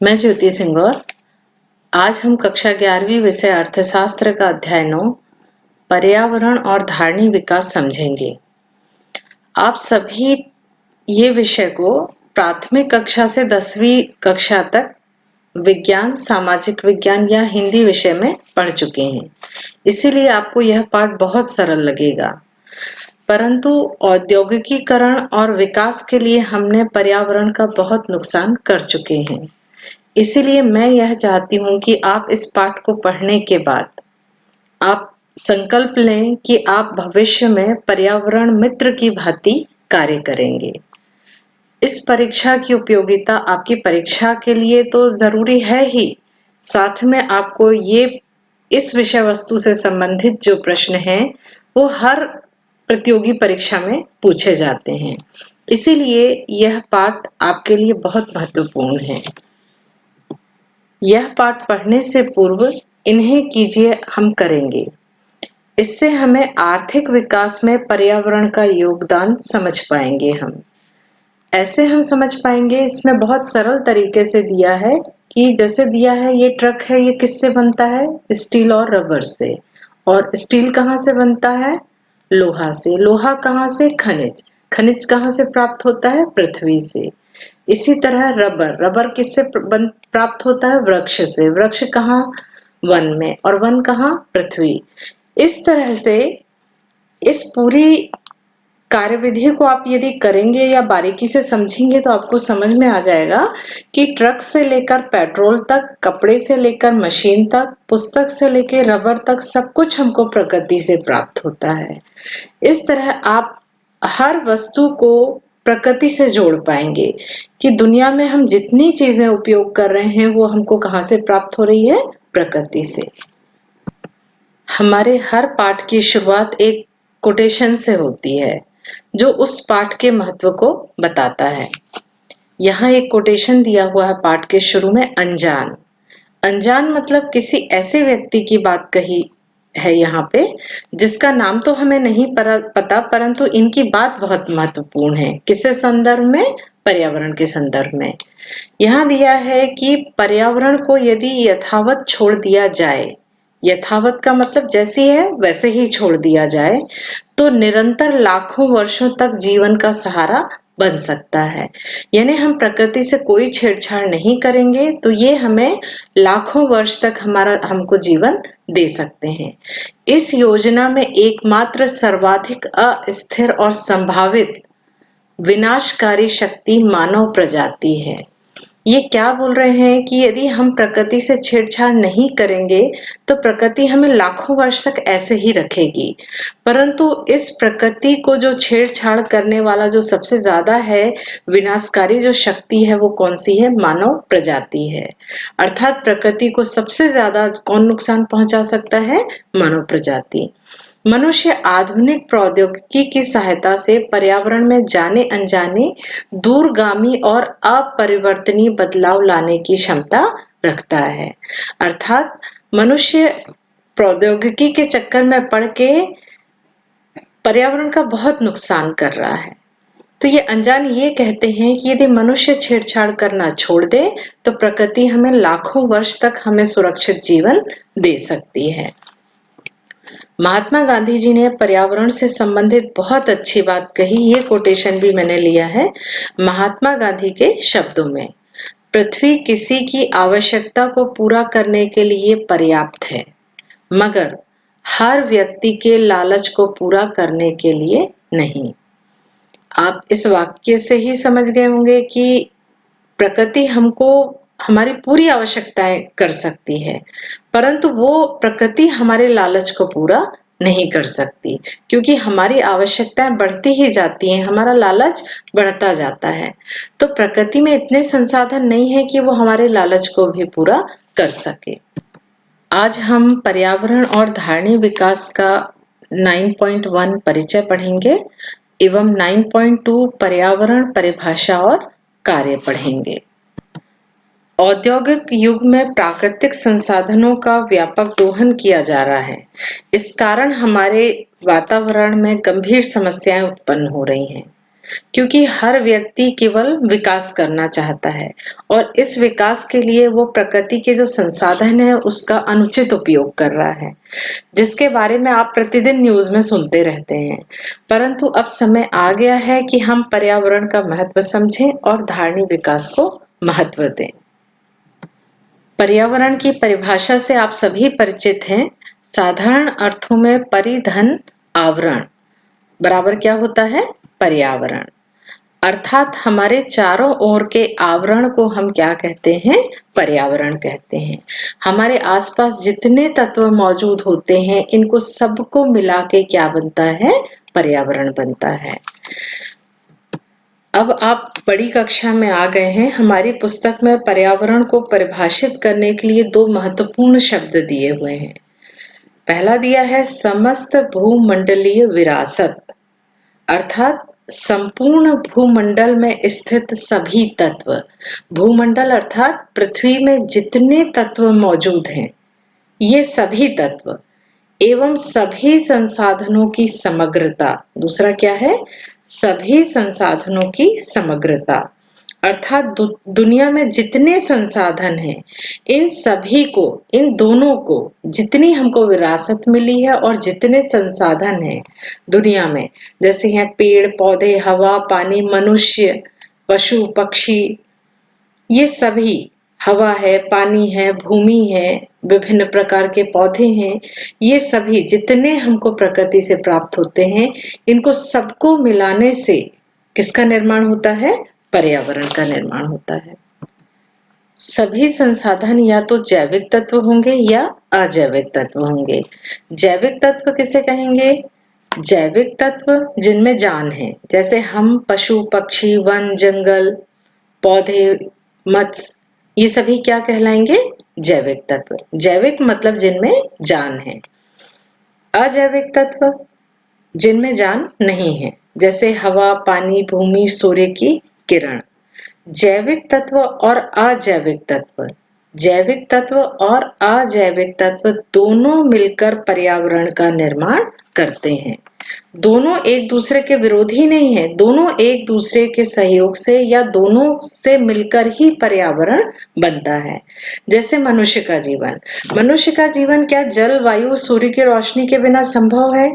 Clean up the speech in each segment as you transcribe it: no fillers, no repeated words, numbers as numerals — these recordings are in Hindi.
मैं ज्योति सिंगौर। आज हम कक्षा 11वीं विषय अर्थशास्त्र का अध्याय 9 पर्यावरण और धारणी विकास समझेंगे। आप सभी ये विषय को प्राथमिक कक्षा से 10वीं कक्षा तक विज्ञान, सामाजिक विज्ञान या हिंदी विषय में पढ़ चुके हैं, इसीलिए आपको यह पाठ बहुत सरल लगेगा। परंतु औद्योगिकीकरण और विकास के लिए हमने पर्यावरण का बहुत नुकसान कर चुके हैं। इसीलिए मैं यह चाहती हूँ कि आप इस पाठ को पढ़ने के बाद आप संकल्प लें कि आप भविष्य में पर्यावरण मित्र की भांति कार्य करेंगे। इस परीक्षा की उपयोगिता आपकी परीक्षा के लिए तो जरूरी है ही, साथ में आपको इस विषय वस्तु से संबंधित जो प्रश्न हैं वो हर प्रतियोगी परीक्षा में पूछे जाते हैं। इसीलिए यह पाठ आपके लिए बहुत महत्वपूर्ण है। यह पाठ पढ़ने से पूर्व इन्हें कीजिए, हम करेंगे। इससे हमें आर्थिक विकास में पर्यावरण का योगदान समझ पाएंगे। ऐसे हम समझ पाएंगे, इसमें बहुत सरल तरीके से दिया है कि जैसे दिया है ये ट्रक है, ये किससे बनता है? स्टील और रबर से। और स्टील कहाँ से बनता है? लोहा से। लोहा कहाँ से? खनिज। खनिज कहाँ से प्राप्त होता है? पृथ्वी से। इसी तरह रबर, रबर किससे प्राप्त होता है? वृक्ष से। वृक्ष कहाँ? वन में। और वन कहाँ? पृथ्वी। इस तरह से इस पूरी कार्यविधि को आप यदि करेंगे या बारीकी से समझेंगे तो आपको समझ में आ जाएगा कि ट्रक से लेकर पेट्रोल तक, कपड़े से लेकर मशीन तक, पुस्तक से लेकर रबर तक सब कुछ हमको प्रकृति से प्राप्त होता है। इस तरह आप हर वस्तु को प्रकृति से जोड़ पाएंगे कि दुनिया में हम जितनी चीजें उपयोग कर रहे हैं वो हमको कहाँ से प्राप्त हो रही है? प्रकृति से। हमारे हर पाठ की शुरुआत एक कोटेशन से होती है जो उस पाठ के महत्व को बताता है। यहाँ एक कोटेशन दिया हुआ है पाठ के शुरू में, अनजान। अनजान मतलब किसी ऐसे व्यक्ति की बात कही है यहाँ पे जिसका नाम तो हमें नहीं पता, परंतु इनकी बात बहुत महत्वपूर्ण है। किसके संदर्भ में? पर्यावरण के संदर्भ में। यहाँ दिया है कि पर्यावरण को यदि यथावत छोड़ दिया जाए, यथावत का मतलब जैसी है वैसे ही छोड़ दिया जाए, तो निरंतर लाखों वर्षों तक जीवन का सहारा बन सकता है। यानी हम प्रकृति से कोई छेड़छाड़ नहीं करेंगे तो ये हमें लाखों वर्ष तक हमको जीवन दे सकते हैं। इस योजना में एकमात्र सर्वाधिक अस्थिर और संभावित विनाशकारी शक्ति मानव प्रजाति है। ये क्या बोल रहे हैं कि यदि हम प्रकृति से छेड़छाड़ नहीं करेंगे तो प्रकृति हमें लाखों वर्ष तक ऐसे ही रखेगी, परंतु इस प्रकृति को जो छेड़छाड़ करने वाला जो सबसे ज्यादा है विनाशकारी जो शक्ति है वो कौन सी है? मानव प्रजाति है। अर्थात प्रकृति को सबसे ज्यादा कौन नुकसान पहुंचा सकता है? मानव प्रजाति। मनुष्य आधुनिक प्रौद्योगिकी की सहायता से पर्यावरण में जाने अनजाने दूरगामी और अपरिवर्तनीय बदलाव लाने की क्षमता रखता है। अर्थात मनुष्य प्रौद्योगिकी के चक्कर में पड़ के पर्यावरण का बहुत नुकसान कर रहा है। तो ये अनजान ये कहते हैं कि यदि मनुष्य छेड़छाड़ करना छोड़ दे तो प्रकृति हमें लाखों वर्ष तक हमें सुरक्षित जीवन दे सकती है। महात्मा गांधी जी ने पर्यावरण से संबंधित बहुत अच्छी बात कही। ये कोटेशन भी मैंने लिया है महात्मा गांधी के शब्दों में। पृथ्वी किसी की आवश्यकता को पूरा करने के लिए पर्याप्त है, मगर हर व्यक्ति के लालच को पूरा करने के लिए नहीं। आप इस वाक्य से ही समझ गए होंगे कि प्रकृति हमको हमारी पूरी आवश्यकताएं कर सकती है, परंतु वो प्रकृति हमारे लालच को पूरा नहीं कर सकती, क्योंकि हमारी आवश्यकताएं बढ़ती ही जाती हैं, हमारा लालच बढ़ता जाता है। तो प्रकृति में इतने संसाधन नहीं है कि वो हमारे लालच को भी पूरा कर सके। आज हम पर्यावरण और धारणी विकास का 9.1 परिचय पढ़ेंगे एवं 9.2 पर्यावरण परिभाषा और कार्य पढ़ेंगे। औद्योगिक युग में प्राकृतिक संसाधनों का व्यापक दोहन किया जा रहा है। इस कारण हमारे वातावरण में गंभीर समस्याएं उत्पन्न हो रही हैं। क्योंकि हर व्यक्ति केवल विकास करना चाहता है और इस विकास के लिए वो प्रकृति के जो संसाधन है उसका अनुचित उपयोग कर रहा है, जिसके बारे में आप प्रतिदिन न्यूज में सुनते रहते हैं। परंतु अब समय आ गया है कि हम पर्यावरण का महत्व समझें और धारणीय विकास को महत्व दें। पर्यावरण की परिभाषा से आप सभी परिचित हैं। साधारण अर्थों में परिधन आवरण बराबर क्या होता है? पर्यावरण। अर्थात हमारे चारों ओर के आवरण को हम क्या कहते हैं? पर्यावरण कहते हैं। हमारे आसपास जितने तत्व मौजूद होते हैं, इनको सबको मिला के क्या बनता है? पर्यावरण बनता है। अब आप बड़ी कक्षा में आ गए हैं। हमारी पुस्तक में पर्यावरण को परिभाषित करने के लिए दो महत्वपूर्ण शब्द दिए हुए हैं। पहला दिया है समस्त भूमंडलीय विरासत, अर्थात संपूर्ण भूमंडल में स्थित सभी तत्व। भूमंडल अर्थात पृथ्वी में जितने तत्व मौजूद हैं, ये सभी तत्व एवं सभी संसाधनों की समग्रता। दूसरा क्या है? सभी संसाधनों की समग्रता, अर्थात दुनिया में जितने संसाधन हैं, इन सभी को, इन दोनों को, जितनी हमको विरासत मिली है और जितने संसाधन हैं दुनिया में, जैसे हैं पेड़ पौधे, हवा, पानी, मनुष्य, पशु पक्षी, ये सभी, हवा है, पानी है, भूमि है, विभिन्न प्रकार के पौधे हैं, ये सभी जितने हमको प्रकृति से प्राप्त होते हैं, इनको सबको मिलाने से किसका निर्माण होता है? पर्यावरण का निर्माण होता है। सभी संसाधन या तो जैविक तत्व होंगे या अजैविक तत्व होंगे। जैविक तत्व किसे कहेंगे? जैविक तत्व जिनमें जान है, जैसे हम, पशु पक्षी, वन जंगल, पौधे, मत्स्य, ये सभी क्या कहलाएंगे? जैविक तत्व। जैविक मतलब जिनमें जान है। अजैविक तत्व जिनमें जान नहीं है, जैसे हवा, पानी, भूमि, सूर्य की किरण। जैविक तत्व और अजैविक तत्व, जैविक तत्व और अजैविक तत्व दोनों मिलकर पर्यावरण का निर्माण करते हैं। दोनों एक दूसरे के विरोधी नहीं है, दोनों एक दूसरे के सहयोग से या दोनों से मिलकर ही पर्यावरण बनता है। जैसे मनुष्य का जीवन, मनुष्य का जीवन क्या जल, वायु, सूर्य की रोशनी के बिना संभव है?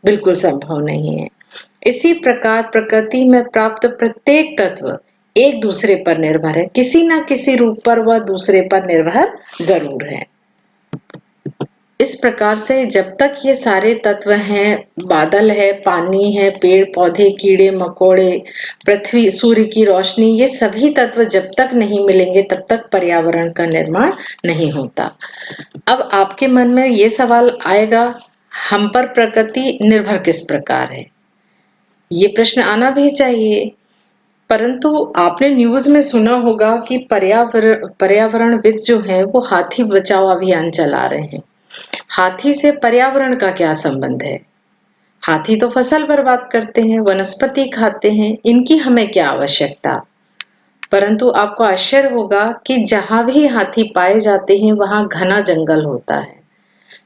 बिल्कुल संभव नहीं है। इसी प्रकार प्रकृति में प्राप्त प्रत्येक तत्व एक दूसरे पर निर्भर है, किसी ना किसी रूप पर वह दूसरे पर निर्भर जरूर है। इस प्रकार से जब तक ये सारे तत्व हैं, बादल है, पानी है, पेड़ पौधे, कीड़े मकोड़े, पृथ्वी, सूर्य की रोशनी, ये सभी तत्व जब तक नहीं मिलेंगे तब तक पर्यावरण का निर्माण नहीं होता। अब आपके मन में ये सवाल आएगा, हम पर प्रकृति निर्भर किस प्रकार है? ये प्रश्न आना भी चाहिए। परंतु आपने न्यूज में सुना होगा कि पर्यावरणविद जो हैं वो हाथी बचाओ अभियान चला रहे हैं। हाथी से पर्यावरण का क्या संबंध है? हाथी तो फसल बर्बाद करते हैं, वनस्पति खाते हैं, इनकी हमें क्या आवश्यकता? परंतु आपको आश्चर्य होगा कि जहां भी हाथी पाए जाते हैं वहां घना जंगल होता है,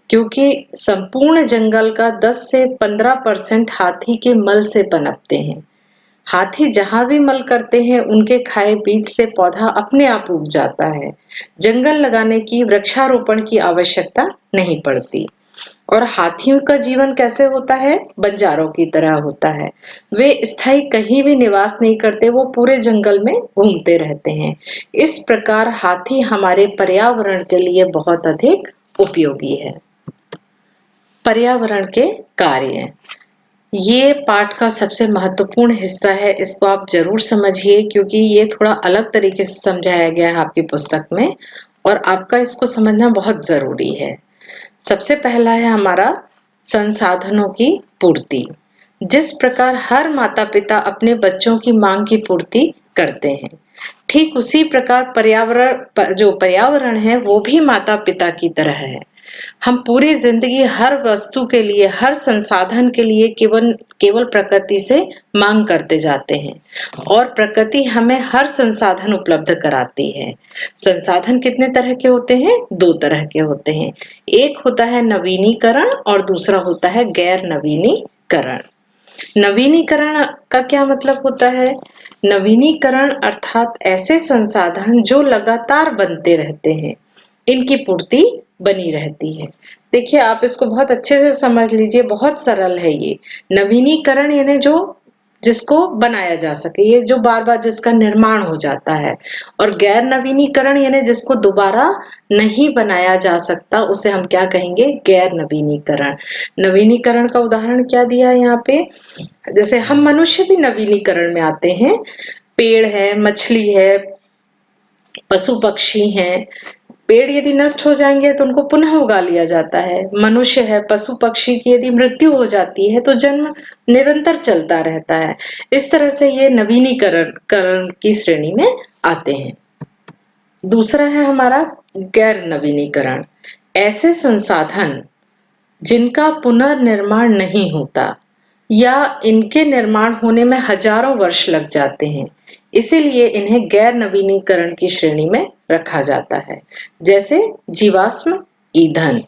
क्योंकि संपूर्ण जंगल का 10 से 15% हाथी के मल से पनपते हैं। हाथी जहां भी मल करते हैं, उनके खाए बीज से पौधा अपने आप उग जाता है। जंगल लगाने की, वृक्षारोपण की आवश्यकता नहीं पड़ती। और हाथियों का जीवन कैसे होता है? बंजारों की तरह होता है। वे स्थायी कहीं भी निवास नहीं करते, वो पूरे जंगल में घूमते रहते हैं। इस प्रकार हाथी हमारे पर्यावरण के लिए बहुत अधिक उपयोगी है। पर्यावरण के कार्य, ये पाठ का सबसे महत्वपूर्ण हिस्सा है। इसको आप जरूर समझिए, क्योंकि ये थोड़ा अलग तरीके से समझाया गया है आपकी पुस्तक में और आपका इसको समझना बहुत जरूरी है। सबसे पहला है हमारा संसाधनों की पूर्ति। जिस प्रकार हर माता पिता अपने बच्चों की मांग की पूर्ति करते हैं, ठीक उसी प्रकार जो पर्यावरण है वो भी माता पिता की तरह है। हम पूरी जिंदगी हर वस्तु के लिए, हर संसाधन के लिए केवल प्रकृति से मांग करते जाते हैं और प्रकृति हमें हर संसाधन उपलब्ध कराती है। संसाधन कितने तरह के होते हैं? 2 तरह के होते हैं। एक होता है नवीनीकरण और दूसरा होता है गैर नवीनीकरण। नवीनीकरण का क्या मतलब होता है? नवीनीकरण अर्थात ऐसे संसाधन जो लगातार बनते रहते हैं, इनकी पूर्ति बनी रहती है। देखिए, आप इसको बहुत अच्छे से समझ लीजिए, बहुत सरल है ये। नवीनीकरण यानी जो जिसको बनाया जा सके, ये जो बार-बार जिसका निर्माण हो जाता है। और गैर नवीनीकरण यानी जिसको दोबारा नहीं बनाया जा सकता, उसे हम क्या कहेंगे? गैर नवीनीकरण। नवीनीकरण का उदाहरण क्या दिया है यहाँ पे? जैसे हम मनुष्य भी नवीनीकरण में आते हैं। पेड़ है, मछली है, पशु पक्षी हैं। पेड़ यदि नष्ट हो जाएंगे तो उनको पुनः उगा लिया जाता है। मनुष्य है, पशु पक्षी की यदि मृत्यु हो जाती है तो जन्म निरंतर चलता रहता है। इस तरह से ये नवीनीकरण करण की श्रेणी में आते हैं। दूसरा है हमारा गैर नवीनीकरण। ऐसे संसाधन जिनका पुनर्निर्माण नहीं होता या इनके निर्माण होने में हजारों वर्ष लग जाते हैं, इसीलिए इन्हें गैर नवीनीकरण की श्रेणी में रखा जाता है। जैसे जीवाश्म ईंधन,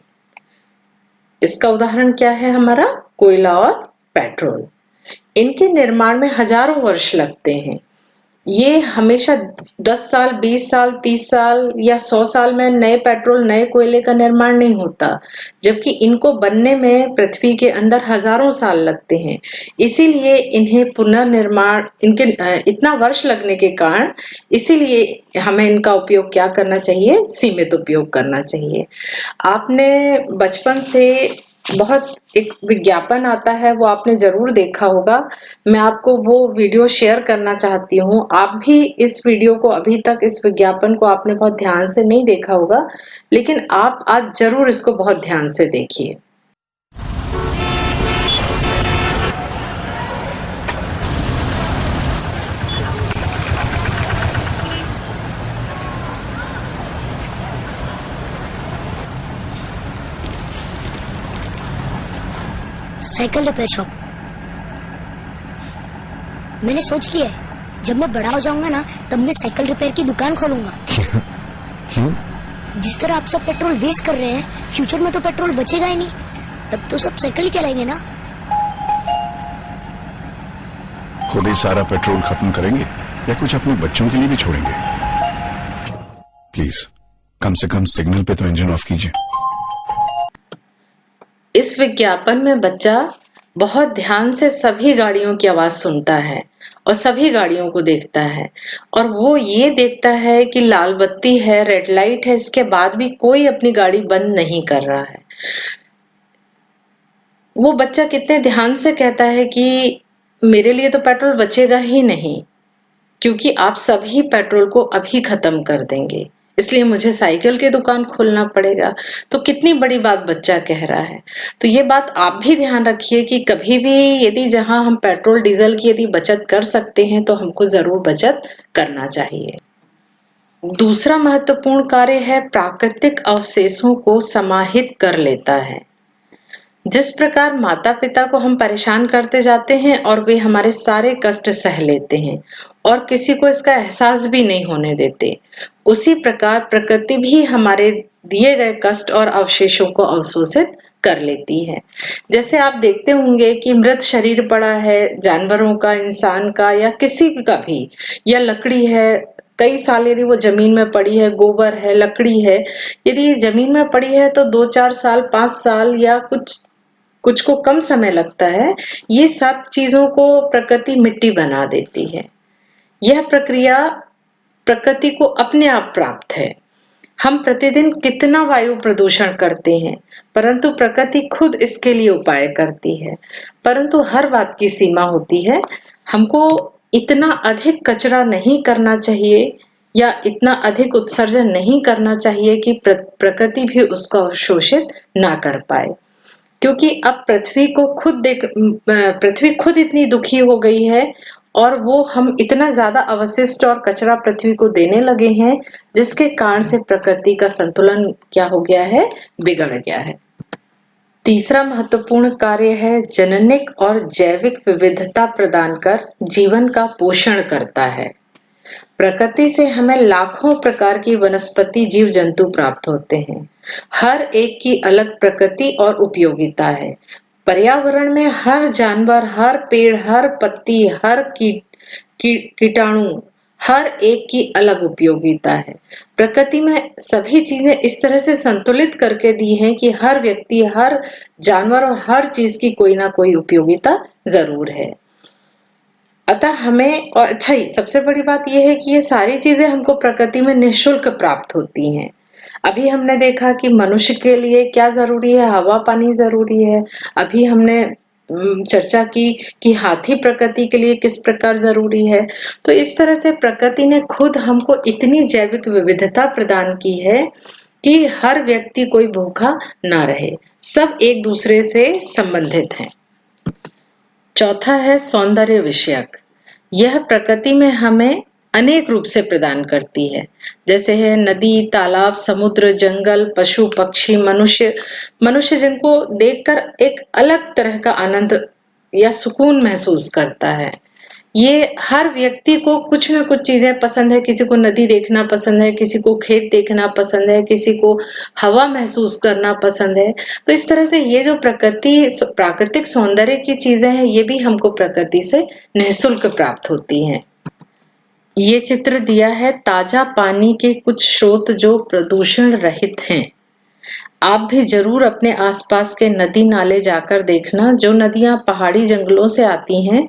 इसका उदाहरण क्या है हमारा? कोयला और पेट्रोल। इनके निर्माण में हजारों वर्ष लगते हैं। ये हमेशा 10 साल, 20 साल, 30 साल या 100 साल में नए पेट्रोल, नए कोयले का निर्माण नहीं होता, जबकि इनको बनने में पृथ्वी के अंदर हजारों साल लगते हैं। इसीलिए इन्हें पुनर्निर्माण इनके इतना वर्ष लगने के कारण इसीलिए हमें इनका उपयोग क्या करना चाहिए? सीमित उपयोग करना चाहिए। आपने बचपन से बहुत एक विज्ञापन आता है, वो आपने जरूर देखा होगा। मैं आपको वो वीडियो शेयर करना चाहती हूँ। आप भी इस वीडियो को अभी तक इस विज्ञापन को आपने बहुत ध्यान से नहीं देखा होगा, लेकिन आप आज जरूर इसको बहुत ध्यान से देखिए। Cycle repair shop. मैंने सोच लिया है, जब मैं बड़ा हो जाऊंगा ना, तब मैं साइकिल रिपेयर की दुकान खोलूंगा। क्यों? जिस तरह आप सब पेट्रोल वेस्ट कर रहे हैं, फ्यूचर में तो पेट्रोल बचेगा ही नहीं। तब तो सब साइकिल ही चलाएंगे ना। खुद ही सारा पेट्रोल खत्म करेंगे या कुछ अपने बच्चों के लिए भी छोड़ेंगे? प्लीज कम से कम सिग्नल पे तो इंजन ऑफ कीजिए। इस विज्ञापन में बच्चा बहुत ध्यान से सभी गाड़ियों की आवाज सुनता है और सभी गाड़ियों को देखता है, और वो ये देखता है कि लाल बत्ती है, रेड लाइट है, इसके बाद भी कोई अपनी गाड़ी बंद नहीं कर रहा है। वो बच्चा कितने ध्यान से कहता है कि मेरे लिए तो पेट्रोल बचेगा ही नहीं, क्योंकि आप सभी पेट्रोल को अभी खत्म कर देंगे, इसलिए मुझे साइकिल की दुकान खोलना पड़ेगा। तो कितनी बड़ी बात बच्चा कह रहा है। तो ये बात आप भी ध्यान रखिए कि कभी भी यदि जहां हम पेट्रोल डीजल की यदि बचत कर सकते हैं तो हमको जरूर बचत करना चाहिए। दूसरा महत्वपूर्ण कार्य है प्राकृतिक अवशेषों को समाहित कर लेता है। जिस प्रकार माता पिता को हम परेशान करते जाते हैं और वे हमारे सारे कष्ट सह लेते हैं और किसी को इसका एहसास भी नहीं होने देते, उसी प्रकार प्रकृति भी हमारे दिए गए कष्ट और अवशेषों को अवशोषित कर लेती है। जैसे आप देखते होंगे कि मृत शरीर पड़ा है, जानवरों का, इंसान का या किसी का भी, या लकड़ी है, कई साल यदि वो जमीन में पड़ी है, गोबर है, लकड़ी है, यदि जमीन में पड़ी है तो 2-4 साल, 5 साल या कुछ को कम समय लगता है, ये सब चीजों को प्रकृति मिट्टी बना देती है। यह प्रक्रिया प्रकृति को अपने आप प्राप्त है। हम प्रतिदिन कितना वायु प्रदूषण करते हैं, परंतु प्रकृति खुद इसके लिए उपाय करती है। परंतु हर बात की सीमा होती है। हमको इतना अधिक कचरा नहीं करना चाहिए या इतना अधिक उत्सर्जन नहीं करना चाहिए कि प्रकृति भी उसको अवशोषित ना कर पाए। क्योंकि अब पृथ्वी खुद इतनी दुखी हो गई है और वो हम इतना ज्यादा अवशिष्ट और कचरा पृथ्वी को देने लगे हैं, जिसके कारण से प्रकृति का संतुलन क्या हो गया है? बिगड़ गया है। तीसरा महत्वपूर्ण कार्य है जननिक और जैविक विविधता प्रदान कर जीवन का पोषण करता है। प्रकृति से हमें लाखों प्रकार की वनस्पति, जीव जंतु प्राप्त होते हैं। हर एक की अलग प्रकृति और उपयोगिता है। पर्यावरण में हर जानवर, हर पेड़, हर पत्ती, हर कीटाणु, हर एक की अलग उपयोगिता है। प्रकृति में सभी चीजें इस तरह से संतुलित करके दी हैं कि हर व्यक्ति, हर जानवर और हर चीज की कोई ना कोई उपयोगिता जरूर है। अतः हमें, और अच्छा ही सबसे बड़ी बात यह है कि ये सारी चीजें हमको प्रकृति में निःशुल्क प्राप्त होती हैं। अभी हमने देखा कि मनुष्य के लिए क्या जरूरी है, हवा पानी जरूरी है। अभी हमने चर्चा की कि हाथी प्रकृति के लिए किस प्रकार जरूरी है। तो इस तरह से प्रकृति ने खुद हमको इतनी जैविक विविधता प्रदान की है कि हर व्यक्ति कोई भूखा ना रहे, सब एक दूसरे से संबंधित हैं। चौथा है सौंदर्य विषयक। यह प्रकृति में हमें अनेक रूप से प्रदान करती है, जैसे है नदी, तालाब, समुद्र, जंगल, पशु, पक्षी, मनुष्य जिनको देखकर एक अलग तरह का आनंद या सुकून महसूस करता है। ये हर व्यक्ति को कुछ ना कुछ चीजें पसंद है। किसी को नदी देखना पसंद है, किसी को खेत देखना पसंद है, किसी को हवा महसूस करना पसंद है। तो इस तरह से ये जो प्राकृतिक सौंदर्य की चीजें हैं, ये भी हमको प्रकृति से निःशुल्क प्राप्त होती हैं। ये चित्र दिया है ताजा पानी के कुछ स्रोत जो प्रदूषण रहित हैं। आप भी जरूर अपने आसपास के नदी नाले जाकर देखना। जो नदियां पहाड़ी जंगलों से आती हैं,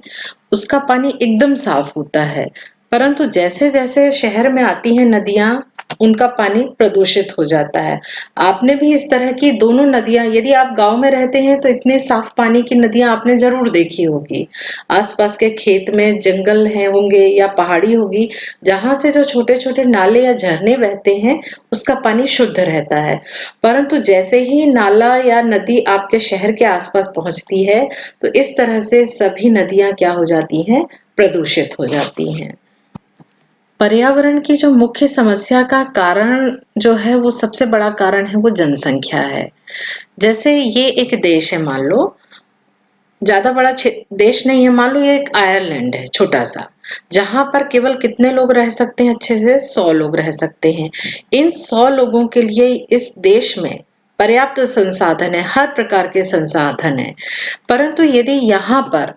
उसका पानी एकदम साफ होता है, परंतु जैसे जैसे शहर में आती हैं नदियां, उनका पानी प्रदूषित हो जाता है। आपने भी इस तरह की दोनों नदियां, यदि आप गांव में रहते हैं तो इतने साफ पानी की नदियां आपने जरूर देखी होगी। आसपास के खेत में जंगल है होंगे या पहाड़ी होगी, जहां से जो छोटे छोटे नाले या झरने बहते हैं, उसका पानी शुद्ध रहता है। परंतु जैसे ही नाला या नदी आपके शहर के आसपास पहुंचती है, तो इस तरह से सभी नदियां क्या हो जाती हैं, प्रदूषित हो जाती हैं। पर्यावरण की जो मुख्य समस्या का कारण जो है, वो सबसे बड़ा कारण है वो जनसंख्या है। जैसे ये एक देश है, मान लो ज्यादा बड़ा देश नहीं है, मान लो ये एक आयरलैंड है छोटा सा, जहां पर केवल कितने लोग रह सकते हैं, अच्छे से 100 लोग रह सकते हैं। इन 100 लोगों के लिए इस देश में पर्याप्त संसाधन है, हर प्रकार के संसाधन है। परंतु यदि यहाँ पर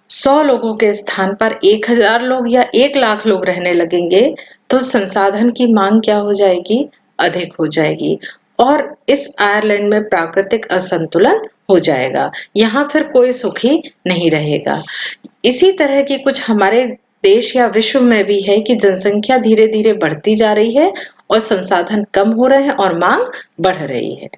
100 लोगों के स्थान पर 1000 लोग या 1 लाख लोग रहने लगेंगे, तो संसाधन की मांग क्या हो जाएगी, अधिक हो जाएगी, और इस आयरलैंड में प्राकृतिक असंतुलन हो जाएगा। यहाँ फिर कोई सुखी नहीं रहेगा। इसी तरह की कुछ हमारे देश या विश्व में भी है कि जनसंख्या धीरे धीरे बढ़ती जा रही है और संसाधन कम हो रहे हैं और मांग बढ़ रही है।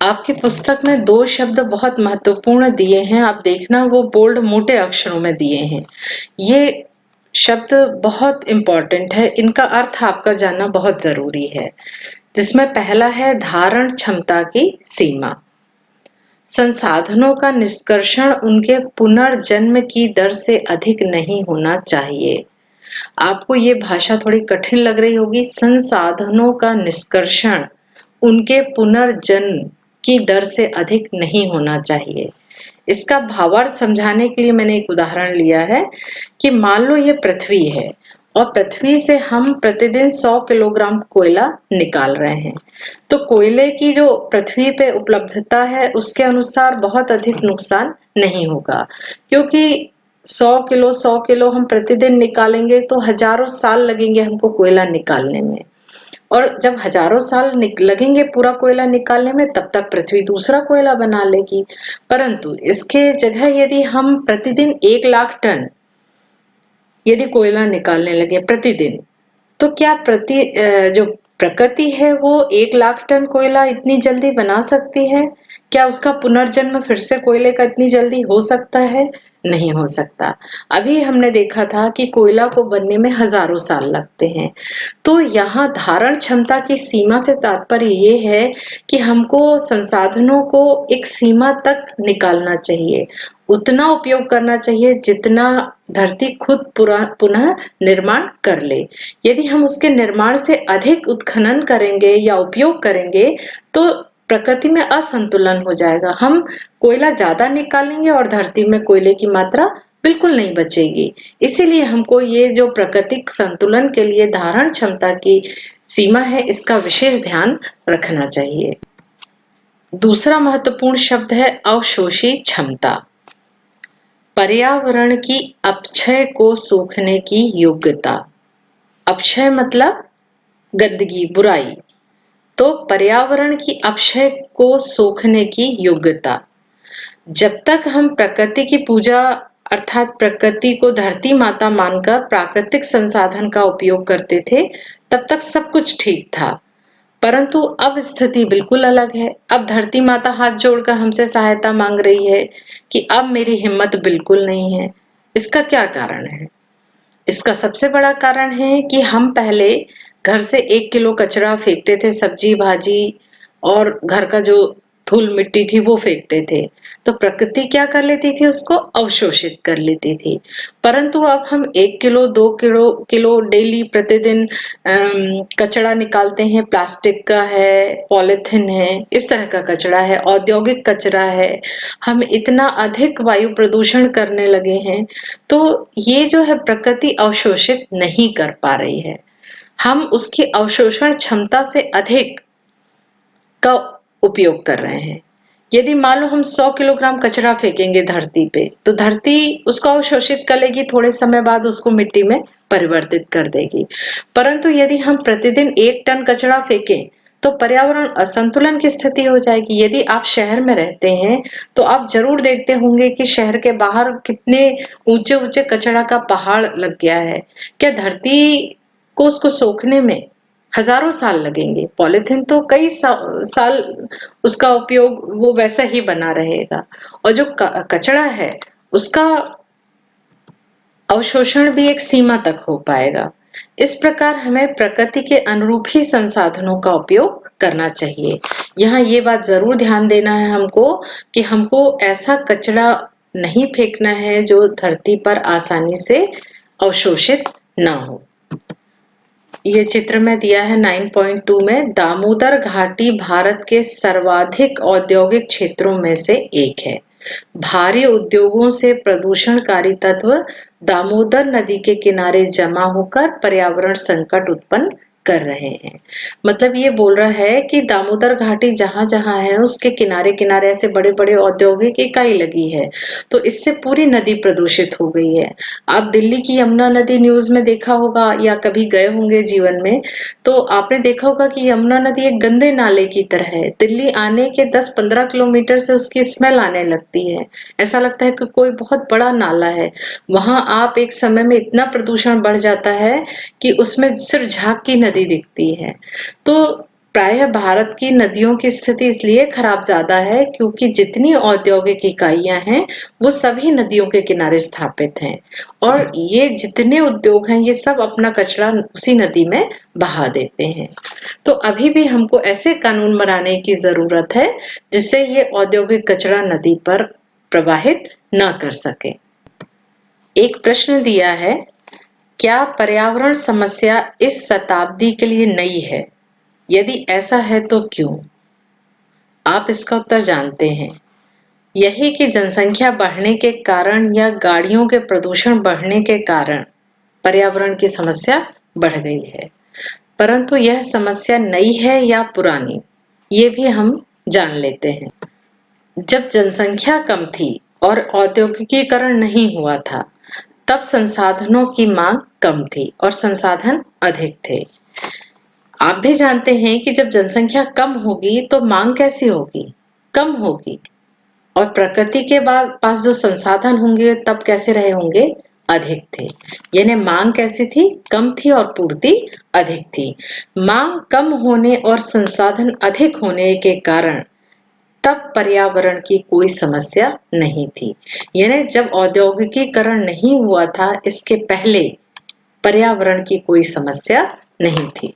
आपकी पुस्तक में 2 शब्द बहुत महत्वपूर्ण दिए हैं, आप देखना, वो बोल्ड मोटे अक्षरों में दिए हैं। ये शब्द बहुत इंपॉर्टेंट है, इनका अर्थ आपका जानना बहुत जरूरी है। जिसमें पहला है धारण क्षमता की सीमा। संसाधनों का निष्कर्षण उनके पुनर्जन्म की दर से अधिक नहीं होना चाहिए। आपको ये भाषा थोड़ी कठिन लग रही होगी। संसाधनों का निष्कर्षण उनके पुनर्जन्म की दर से अधिक नहीं होना चाहिए। इसका भावार्थ समझाने के लिए मैंने एक उदाहरण लिया है कि मान लो ये पृथ्वी है और पृथ्वी से हम प्रतिदिन 100 किलोग्राम कोयला निकाल रहे हैं, तो कोयले की जो पृथ्वी पे उपलब्धता है उसके अनुसार बहुत अधिक नुकसान नहीं होगा, क्योंकि 100 किलो हम प्रतिदिन निकालेंगे तो हजारों साल लगेंगे हमको कोयला निकालने में, और जब हजारों साल लगेंगे पूरा कोयला निकालने में, तब तक पृथ्वी दूसरा कोयला बना लेगी। परंतु इसके जगह यदि हम प्रतिदिन 1 लाख टन यदि कोयला निकालने लगे प्रतिदिन, तो क्या जो प्रकृति है वो 1 लाख टन कोयला इतनी जल्दी बना सकती है? क्या उसका पुनर्जन्म फिर से कोयले का इतनी जल्दी हो सकता है? नहीं हो सकता। अभी हमने देखा था कि कोयला को बनने में हजारों साल लगते हैं। तो यहाँ धारण क्षमता की सीमा से तात्पर्य ये है कि हमको संसाधनों को एक सीमा तक निकालना चाहिए, उतना उपयोग करना चाहिए जितना धरती खुद पुनः निर्माण कर ले। यदि हम उसके निर्माण से अधिक उत्खनन करेंगे या उपयोग करेंगे, तो प्रकृति में असंतुलन हो जाएगा। हम कोयला ज्यादा निकालेंगे और धरती में कोयले की मात्रा बिल्कुल नहीं बचेगी। इसीलिए हमको ये जो प्राकृतिक संतुलन के लिए धारण क्षमता की सीमा है, इसका विशेष ध्यान रखना चाहिए। दूसरा महत्वपूर्ण शब्द है अवशोषी क्षमता। पर्यावरण की अपक्षय को सोखने की योग्यता। अपक्षय मतलब गंदगी, बुराई। तो पर्यावरण की अपक्षय को सोखने की योग्यता। जब तक हम प्रकृति की पूजा अर्थात प्रकृति को धरती माता मानकर प्राकृतिक संसाधन का उपयोग करते थे, तब तक सब कुछ ठीक था। परंतु अब स्थिति बिल्कुल अलग है। अब धरती माता हाथ जोड़कर हमसे सहायता मांग रही है कि अब मेरी हिम्मत बिल्कुल नहीं है। इसका क्या कारण है? इसका सबसे बड़ा कारण है कि हम पहले घर से 1 किलो कचरा फेंकते थे, सब्जी भाजी और घर का जो धूल मिट्टी थी वो फेंकते थे। तो प्रकृति क्या कर लेती थी? उसको अवशोषित कर लेती थी। परंतु अब हम 1 किलो 2 किलो डेली प्रतिदिन कचरा निकालते हैं। प्लास्टिक का है, पॉलिथीन है, इस तरह का कचरा है, औद्योगिक कचरा है। हम इतना अधिक वायु प्रदूषण करने लगे हैं, तो ये जो है प्रकृति अवशोषित नहीं कर पा रही है। हम उसकी अवशोषण क्षमता से अधिक का उपयोग कर रहे हैं। यदि मान लो हम 100 किलोग्राम कचरा फेंकेंगे धरती पे, तो धरती उसको अवशोषित कर लेगी, थोड़े समय बाद उसको मिट्टी में परिवर्तित कर देगी। परंतु यदि हम प्रतिदिन 1 टन कचरा फेंकें, तो पर्यावरण असंतुलन की स्थिति हो जाएगी। यदि आप शहर में रहते हैं, तो आप जरूर देखते होंगे कि शहर के बाहर कितने ऊंचे ऊंचे कचरा का पहाड़ लग गया है। क्या धरती को उसको सोखने में हजारों साल लगेंगे? पॉलिथीन तो कई साल उसका उपयोग वो वैसा ही बना रहेगा, और जो कचरा है उसका अवशोषण भी एक सीमा तक हो पाएगा। इस प्रकार हमें प्रकृति के अनुरूप ही संसाधनों का उपयोग करना चाहिए। यहाँ ये बात जरूर ध्यान देना है हमको कि हमको ऐसा कचरा नहीं फेंकना है जो धरती पर आसानी से अवशोषित ना हो। ये चित्र में दिया है 9.2 में। दामोदर घाटी भारत के सर्वाधिक औद्योगिक क्षेत्रों में से एक है। भारी उद्योगों से प्रदूषणकारी तत्व दामोदर नदी के किनारे जमा होकर पर्यावरण संकट उत्पन्न कर रहे हैं। मतलब ये बोल रहा है कि दामोदर घाटी जहां जहां है उसके किनारे किनारे ऐसे बड़े बड़े औद्योगिक इकाई लगी है, तो इससे पूरी नदी प्रदूषित हो गई है। आप दिल्ली की यमुना नदी न्यूज में देखा होगा या कभी गए होंगे जीवन में, तो आपने देखा होगा कि यमुना नदी एक गंदे नाले की तरह है। दिल्ली आने के 10-15 किलोमीटर से उसकी स्मेल आने लगती है। ऐसा लगता है कि कोई बहुत बड़ा नाला है। वहां आप एक समय में इतना प्रदूषण बढ़ जाता है कि उसमें सिर्फ झाग की नदी दिखती है। तो प्रायः भारत की नदियों की स्थिति इसलिए खराब ज्यादा है क्योंकि जितनी औद्योगिक इकाइयां हैं वो सभी नदियों के किनारे स्थापित हैं, और ये जितने उद्योग हैं ये सब अपना कचरा उसी नदी में बहा देते हैं। तो अभी भी हमको ऐसे कानून बनाने की जरूरत है जिससे ये औद्योगिक कचरा नदी पर प्रवाहित ना कर सके। एक प्रश्न दिया है, क्या पर्यावरण समस्या इस शताब्दी के लिए नई है? यदि ऐसा है तो क्यों? आप इसका उत्तर जानते हैं। यही कि जनसंख्या बढ़ने के कारण या गाड़ियों के प्रदूषण बढ़ने के कारण पर्यावरण की समस्या बढ़ गई है। परंतु यह समस्या नई है या पुरानी, ये भी हम जान लेते हैं। जब जनसंख्या कम थी और औद्योगिकीकरण नहीं हुआ था, तब संसाधनों की मांग कम थी और संसाधन अधिक थे। आप भी जानते हैं कि जब जनसंख्या कम होगी तो मांग कैसी होगी? कम होगी। और प्रकृति के पास जो संसाधन होंगे तब कैसे रहे होंगे? अधिक थे। यानी मांग कैसी थी? कम थी और पूर्ति अधिक थी। मांग कम होने और संसाधन अधिक होने के कारण तब पर्यावरण की कोई समस्या नहीं थी। यानी जब औद्योगिकीकरण नहीं हुआ था, इसके पहले पर्यावरण की कोई समस्या नहीं थी।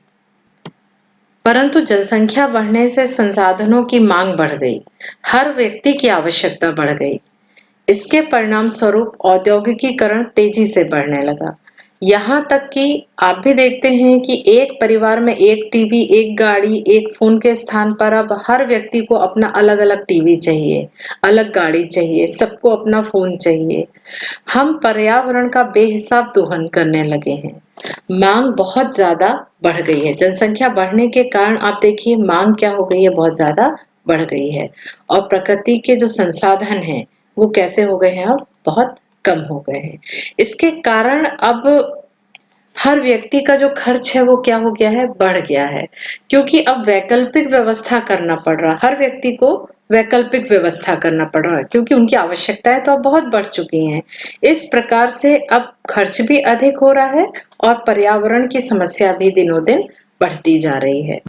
परंतु जनसंख्या बढ़ने से संसाधनों की मांग बढ़ गई, हर व्यक्ति की आवश्यकता बढ़ गई। इसके परिणाम स्वरूप औद्योगिकीकरण तेजी से बढ़ने लगा। यहाँ तक कि आप भी देखते हैं कि एक परिवार में एक टीवी, एक गाड़ी, एक फोन के स्थान पर अब हर व्यक्ति को अपना अलग अलग टीवी चाहिए, अलग गाड़ी चाहिए, सबको अपना फोन चाहिए। हम पर्यावरण का बेहिसाब दोहन करने लगे हैं। मांग बहुत ज्यादा बढ़ गई है। जनसंख्या बढ़ने के कारण आप देखिए मांग क्या हो गई है, बहुत ज्यादा बढ़ गई है और प्रकृति के जो संसाधन हैं वो कैसे हो गए हैं, अब बहुत कम हो गए हैं। इसके कारण अब हर व्यक्ति का जो खर्च है वो क्या हो गया है, बढ़ गया है, क्योंकि अब वैकल्पिक व्यवस्था करना पड़ रहा है। हर व्यक्ति को वैकल्पिक व्यवस्था करना पड़ रहा है क्योंकि उनकी आवश्यकताएं तो अब बहुत बढ़ चुकी हैं। इस प्रकार से अब खर्च भी अधिक हो रहा है और पर्यावरण की समस्या भी दिनों दिन बढ़ती जा रही है।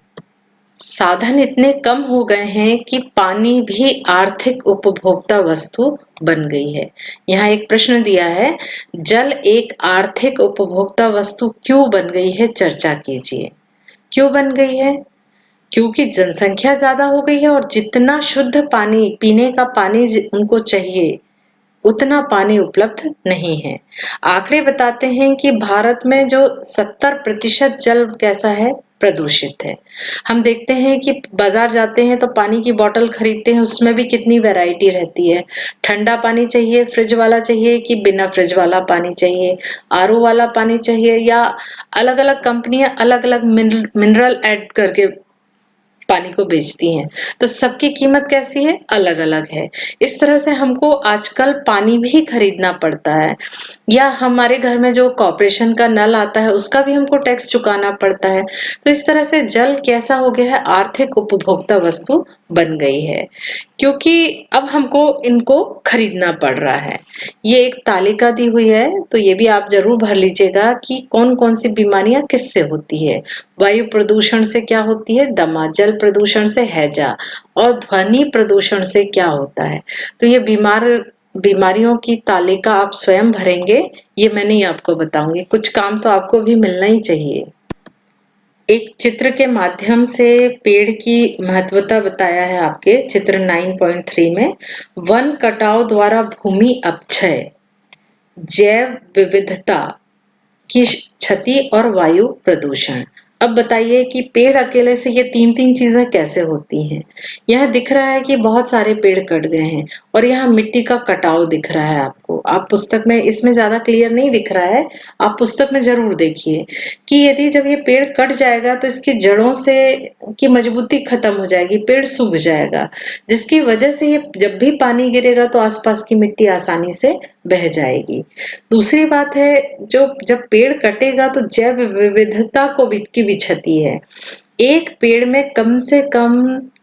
साधन इतने कम हो गए हैं कि पानी भी आर्थिक उपभोक्ता वस्तु बन गई है। यहाँ एक प्रश्न दिया है, जल एक आर्थिक उपभोक्ता वस्तु क्यों बन गई है, चर्चा कीजिए। क्यों बन गई है? क्योंकि जनसंख्या ज्यादा हो गई है और जितना शुद्ध पानी, पीने का पानी उनको चाहिए, उतना पानी उपलब्ध नहीं है। आंकड़े बताते हैं कि भारत में जो 70% जल कैसा है, प्रदूषित है। हम देखते हैं कि बाजार जाते हैं तो पानी की बोतल खरीदते हैं, उसमें भी कितनी वैरायटी रहती है। ठंडा पानी चाहिए, फ्रिज वाला चाहिए कि बिना फ्रिज वाला पानी चाहिए, आरओ वाला पानी चाहिए, या अलग अलग कंपनियां अलग अलग मिनरल ऐड करके पानी को बेचती हैं। तो सबकी कीमत कैसी है, अलग अलग है। इस तरह से हमको आजकल पानी भी खरीदना पड़ता है, या हमारे घर में जो कॉर्पोरेशन का नल आता है उसका भी हमको टैक्स चुकाना पड़ता है। तो इस तरह से जल कैसा हो गया है, आर्थिक उपभोक्ता वस्तु बन गई है, क्योंकि अब हमको इनको खरीदना पड़ रहा है। ये एक तालिका दी हुई है, तो ये भी आप जरूर भर लीजिएगा कि कौन कौन सी बीमारियां किससे होती है। वायु प्रदूषण से क्या होती है, दमा, जल प्रदूषण से हैजा, और ध्वनि प्रदूषण से क्या होता है। तो ये बीमारियों की तालिका आप स्वयं भरेंगे, ये मैं नहीं आपको बताऊंगी, कुछ काम तो आपको भी मिलना ही चाहिए। एक चित्र के माध्यम से पेड़ की महत्वता बताया है आपके चित्र 9.3 में। वन कटाव द्वारा भूमि अपक्षय, जैव विविधता की क्षति और वायु प्रदूषण। अब बताइए कि पेड़ अकेले से ये तीन तीन चीजें कैसे होती हैं। यह दिख रहा है कि बहुत सारे पेड़ कट गए हैं और यहाँ मिट्टी का कटाव दिख रहा है आपको। आप पुस्तक में, इसमें ज्यादा क्लियर नहीं दिख रहा है, आप पुस्तक में जरूर देखिए कि यदि जब ये पेड़ कट जाएगा तो इसकी जड़ों से की मजबूती खत्म हो जाएगी, पेड़ सूख जाएगा, जिसकी वजह से ये जब भी पानी गिरेगा तो आसपास की मिट्टी आसानी से बह जाएगी। दूसरी बात है, जो जब पेड़ कटेगा तो जैव विविधता की भी क्षति है। एक पेड़ में कम से कम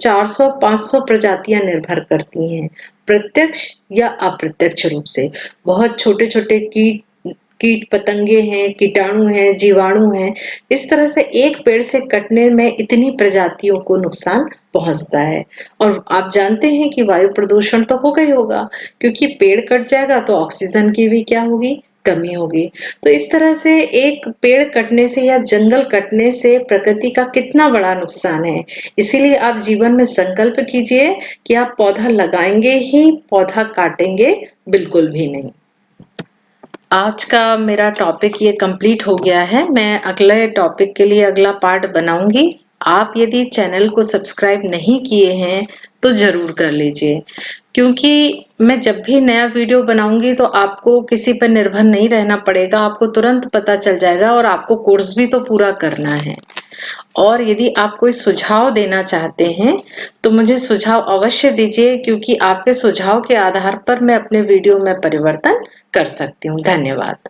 400-500 प्रजातियां निर्भर करती हैं, प्रत्यक्ष या अप्रत्यक्ष रूप से। बहुत छोटे छोटे कीट पतंगे हैं, कीटाणु हैं, जीवाणु हैं। इस तरह से एक पेड़ से कटने में इतनी प्रजातियों को नुकसान पहुंचता है। और आप जानते हैं कि वायु प्रदूषण तो हो गई होगा, क्योंकि पेड़ कट जाएगा तो ऑक्सीजन की भी क्या होगी, कमी होगी। तो इस तरह से एक पेड़ कटने से या जंगल कटने से प्रकृति का कितना बड़ा नुकसान है। इसीलिए आप जीवन में संकल्प कीजिए कि आप पौधा लगाएंगे ही, पौधा काटेंगे बिल्कुल भी नहीं। आज का मेरा टॉपिक ये कंप्लीट हो गया है। मैं अगले टॉपिक के लिए अगला पार्ट बनाऊंगी। आप यदि चैनल को सब्सक्राइब नहीं किए हैं तो जरूर कर लीजिए, क्योंकि मैं जब भी नया वीडियो बनाऊंगी तो आपको किसी पर निर्भर नहीं रहना पड़ेगा, आपको तुरंत पता चल जाएगा। और आपको कोर्स भी तो पूरा करना है। और यदि आप कोई सुझाव देना चाहते हैं तो मुझे सुझाव अवश्य दीजिए, क्योंकि आपके सुझाव के आधार पर मैं अपने वीडियो में परिवर्तन कर सकती हूँ। धन्यवाद।